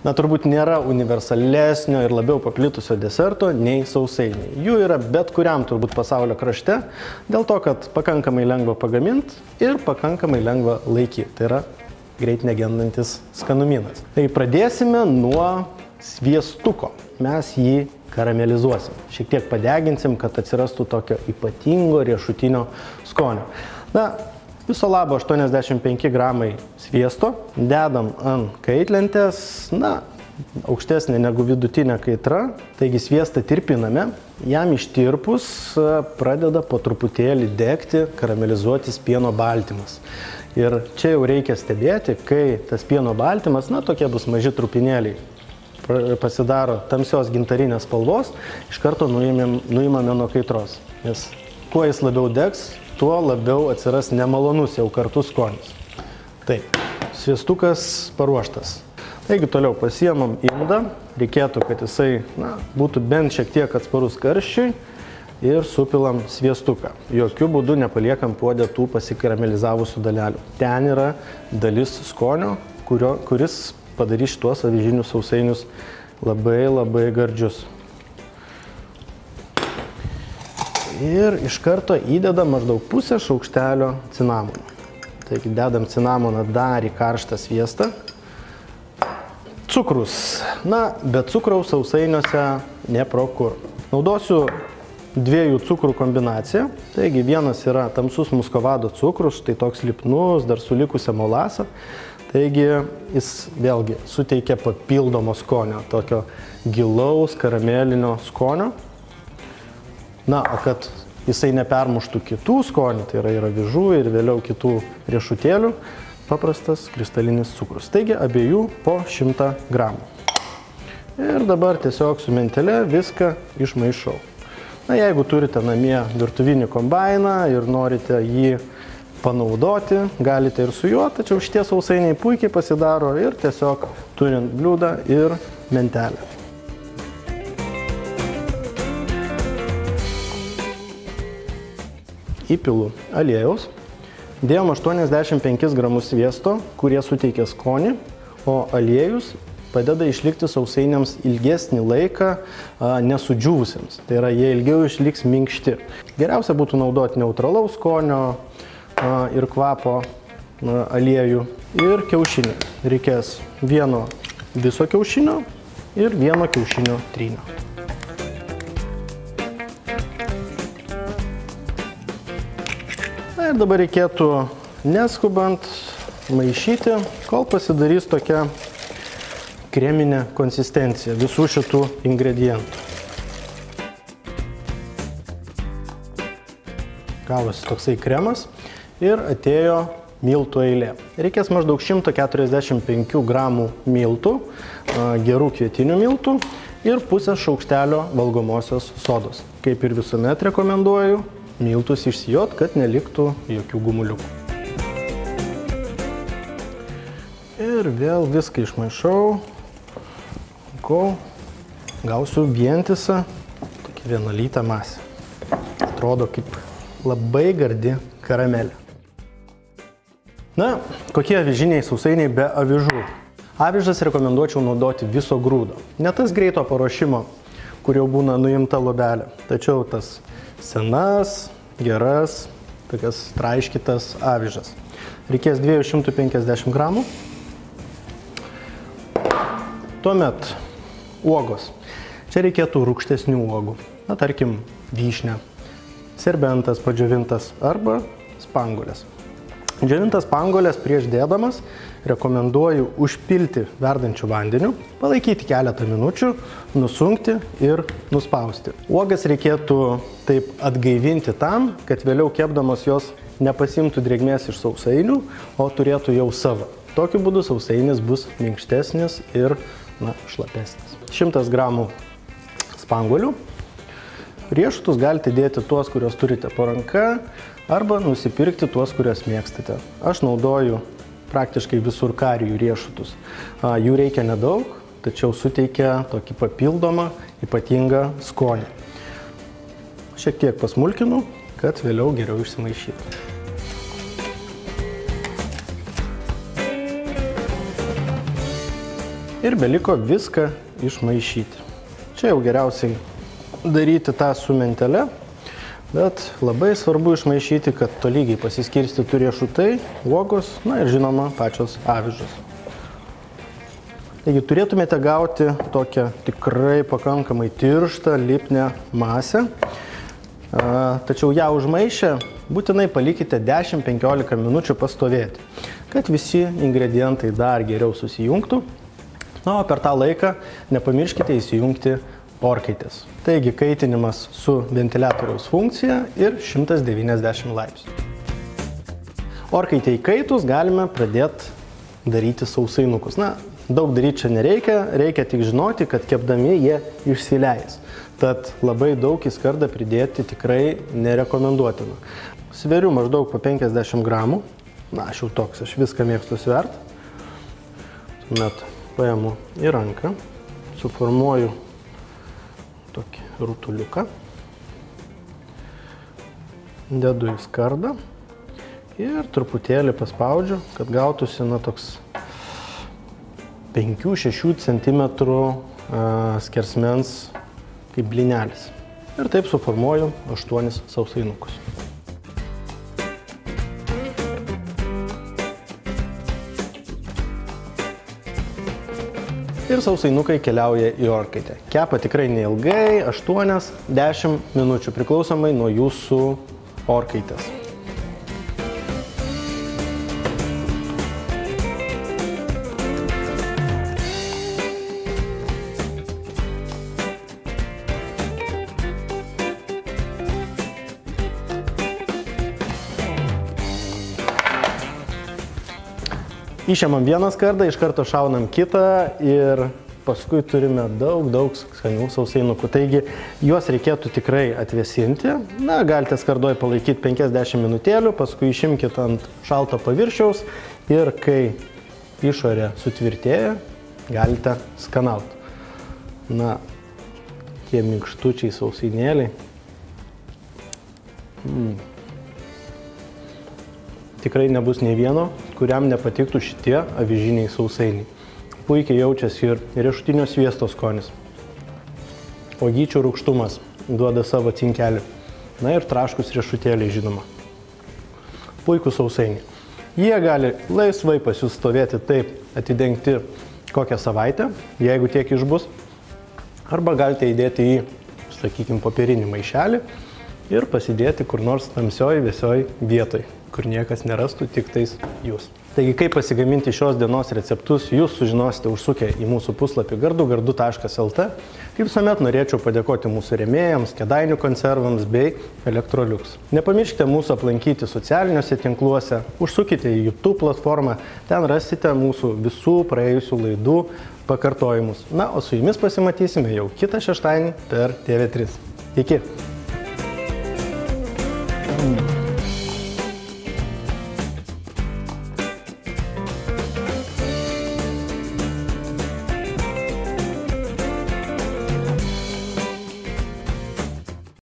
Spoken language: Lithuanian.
Na, turbūt nėra universalesnio ir labiau paplitusio deserto nei sausainiai. Jų yra bet kuriam turbūt pasaulio krašte, dėl to, kad pakankamai lengva pagaminti ir pakankamai lengva laikyti. Tai yra greit negendantis skanumynas. Tai pradėsime nuo sviestuko. Mes jį karamelizuosim. Šiek tiek padeginsim, kad atsirastų tokio ypatingo riešutinio skonio. Na, viso labo 85 gramai sviesto, dedam ant kaitlentės, na, aukštesnė negu vidutinė kaitra, taigi sviestą tirpiname, jam ištirpus pradeda po truputėlį degti, karamelizuotis pieno baltymas. Ir čia jau reikia stebėti, kai tas pieno baltymas, na, tokie bus maži trupinėliai, pasidaro tamsios gintarinės spalvos, iš karto nuimame nuo kaitros, nes kuo jis labiau degs, tuo labiau atsiras nemalonus jau kartu skonis. Taip, sviestukas paruoštas. Taigi toliau pasiemam indą, reikėtų, kad jisai būtų bent šiek tiek atsparus karščiui ir supilam sviestuką. Jokių būdų nepaliekam puode tų pasikaramelizavusių dalelių. Ten yra dalis skonio, kuris padarys šituos avižinius sausainius labai gardžius. Ir iš karto įdedam maždaug pusę šaukštelio cinamono. Taigi dedam cinamoną dar į karštą sviestą. Cukrus. Na, bet cukraus sausainiuose ne pro kur. Naudosiu dviejų cukrų kombinaciją. Taigi vienas yra tamsus muskovado cukrus, tai toks lipnus, dar su likusia molasa. Taigi jis vėlgi suteikia papildomo skonio, tokio gilaus karamelinio skonio. Na, o kad jisai nepermuštų kitų skonių, tai yra ir avižų, ir vėliau kitų riešutėlių, paprastas kristalinis cukrus. Taigi abiejų po 100 gramų. Ir dabar tiesiog su mentele viską išmaišau. Na, jeigu turite namie virtuvinį kombainą ir norite jį panaudoti, galite ir su juo, tačiau šitie sausainiai puikiai pasidaro ir tiesiog turint bliūdą ir mentelę. Įpilu aliejaus, dėjom 85 gramus sviesto, kurie suteikia skonį, o aliejus padeda išlikti sausainiams ilgesnį laiką nesudžiūvusiems. Tai yra, jie ilgiau išliks minkšti. Geriausia būtų naudoti neutralaus skonio ir kvapo aliejų ir kiaušinį. Reikės vieno viso kiaušinio ir vieno kiaušinio trynio. Ir dabar reikėtų neskubant maišyti, kol pasidarys tokia kreminė konsistencija visų šitų ingredientų. Gavosi toksai kremas ir atėjo miltų eilė. Reikės maždaug 145 gramų miltų, gerų kvietinių miltų ir pusę šaukštelio valgomosios sodos. Kaip ir visuomet rekomenduoju, miltus išsijot, kad neliktų jokių gumuliukų. Ir vėl viską išmaišau, kol gausiu vientisą, tokį vienalytę masę. Atrodo kaip labai gardi karamelė. Na, kokie avižiniai sausainiai be avižų? Avižas rekomenduočiau naudoti viso grūdo. Ne tas greito paruošimo, kur jau būna nuimta lobelė, tačiau tas senas, geras, tokias traiškytas avižas. Reikės 250 gramų. Tuomet uogos. Čia reikėtų rūgštesnių uogų. Na, tarkim, vyšnia, serbentas padžiovintas arba spanguolės. Džiovintas spanguolės prieš dėdamas rekomenduoju užpilti verdančiu vandeniu, palaikyti keletą minučių, nusunkti ir nuspausti. Uogas reikėtų taip atgaivinti tam, kad vėliau kepdamas jos nepasimtų drėgmės iš sausainių, o turėtų jau savo. Tokiu būdu sausainis bus minkštesnis ir šlapesnis. 100 gramų spanguolių. Riešutus galite dėti tuos, kuriuos turite po ranka, arba nusipirkti tuos, kuriuos mėgstate. Aš naudoju praktiškai visur karijų riešutus. Jų reikia nedaug, tačiau suteikia tokį papildomą, ypatingą skonį. Šiek tiek pasmulkinu, kad vėliau geriau išsimaišytų. Ir beliko viską išmaišyti. Čia jau geriausiai daryti tą su mentele, bet labai svarbu išmaišyti, kad tolygiai pasiskirstytų riešutai, uogos, na ir žinoma pačios avižos. Taigi turėtumėte gauti tokią tikrai pakankamai tirštą, lipnią masę, tačiau ją užmaišę būtinai palikite 10-15 minučių pastovėti, kad visi ingredientai dar geriau susijungtų. Na, o per tą laiką nepamirškite įsijungti orkaitės. Taigi kaitinimas su ventiliatoriaus funkcija ir 190 laipsnių. Orkaitė įkaitus galime pradėti daryti sausainukus. Na, daug daryti čia nereikia, reikia tik žinoti, kad kepdami jie išsileis. Tad labai daug į skardą pridėti tikrai nerekomenduotina. Sveriu maždaug po 50 gramų. Na, aš jau toks, aš viską mėgstu svert. Tuomet paimu į ranką, suformuoju tokį rutuliuką, dedu į skardą ir truputėlį paspaudžiu, kad gautųsi toks 5-6 cm skersmens kaip blynelis. Ir taip suformuoju 8 sausainukus. Ir sausainukai keliauja į orkaitę. Kepa tikrai neilgai, 8-10 minučių, priklausomai nuo jūsų orkaitės. Išėmam vieną skardą, iš karto šaunam kitą ir paskui turime daug skanių sausainukų. Taigi juos reikėtų tikrai atvėsinti. Na, galite skardoj palaikyti 50 minutėlių, paskui išimkite ant šalto paviršiaus ir kai išorė sutvirtėja, galite skanauti. Na, tie minkštučiai sausainėliai. Tikrai nebus nei vieno, kuriam nepatiktų šitie avižiniai sausainiai. Puikiai jaučiasi ir riešutinio sviesto skonis. Uogyčių rūgštumas duoda savo cinkelį. Na ir traškus riešutėliai, žinoma. Puikūs sausainiai. Jie gali laisvai pas jūs stovėti taip atidengti kokią savaitę, jeigu tiek išbus. Arba galite įdėti į, sakykime, popierinį maišelį ir pasidėti kur nors tamsioj, vėsioj vietoj, kur niekas nerastų, tik tais jūs. Taigi, kaip pasigaminti šios dienos receptus, jūs sužinosite užsukę į mūsų puslapį gardugardu.lt. Kaip visuomet norėčiau padėkoti mūsų rėmėjams, Kėdainių konservams bei Electrolux. Nepamirškite mūsų aplankyti socialiniuose tinkluose, užsukite į YouTube platformą, ten rasite mūsų visų praėjusių laidų pakartojimus. Na, o su jumis pasimatysime jau kitą šeštadienį per TV3. Iki!